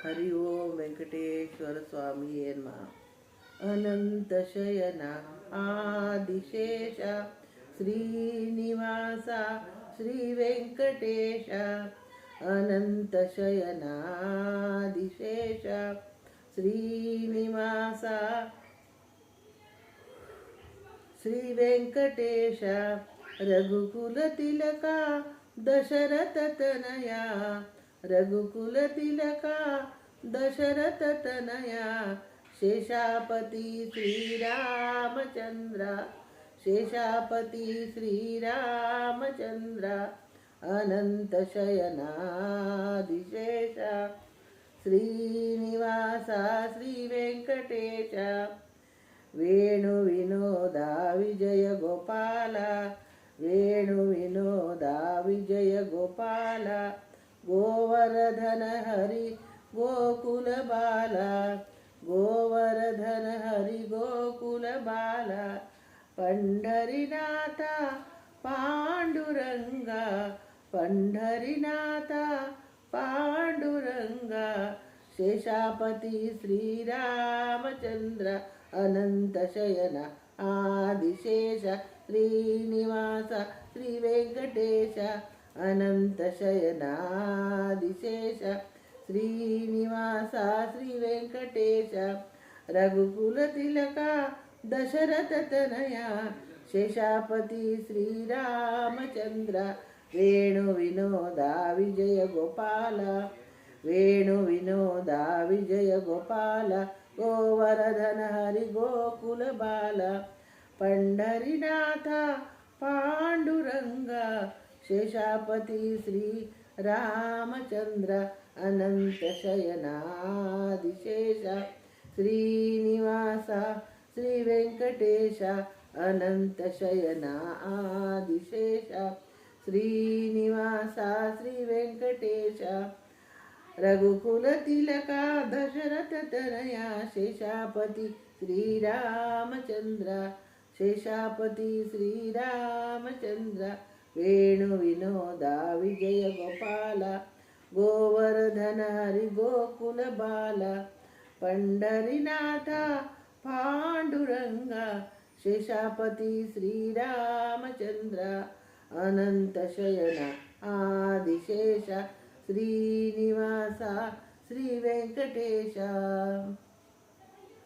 हरि ओम वेंकटेश्वर स्वामी नमः। अनंत शयना आदिशेष श्रीनिवास श्री वेंकटेश। अनंत शयना आदिशेष श्रीनिवास श्री वेंकटेश। रघुकुल तिलका दशरथ तनया, रघुकुल तिलका दशरथ तनया। शेषापति श्रीरामचंद्र, शेषापति श्रीरामचंद्र। अनंत शयनादिशेष श्रीनिवास श्री वेंकटेश। वेणु विनोदा विजय गोपाल, वेणु विनोदा विजय गोपाल। गोवर्धन हरि गोकुल बाला, गोवर्धन हरि गोकुल बाला। पंढरीनाथ पांडुरंगा, पंढरीनाथ पांडुरंगा। शेषापति श्रीरामचंद्र। अनंत शयन आदिशेष श्रीनिवास श्री वेंकटेश। अनंत शयनादिशेष श्रीनिवास श्री वेंकटेश। रघुकुल तिलका दशरथ तनया, शेषापति श्रीरामचंद्र। वेणु विनोदा विजय गोपाल, वेणु विनोदा विजय गोपाल। गोवर्धन हरि गोकुल बाल। पंढरीनाथ पांडुरंगा, शेषापति श्री रामचंद्र। अनंत शयनादिशेष श्रीनिवास श्री वेंकटेश। अनंत शयनादिशेष श्रीनिवास श्री वेंकटेश। रघुकुल तिलका दशरथ तनया, शेषापति श्रीरामचंद्र, शेषापति श्रीरामचंद्र। वेणु विनोदा विजय गोपाल, गोवर्धन हरि गोकुल बाल। पंढरीनाथ पांडुरंगा, शेषापति श्रीरामचंद्र। अनंत शयन आदिशेष श्रीनिवास श्री वेंकटेश।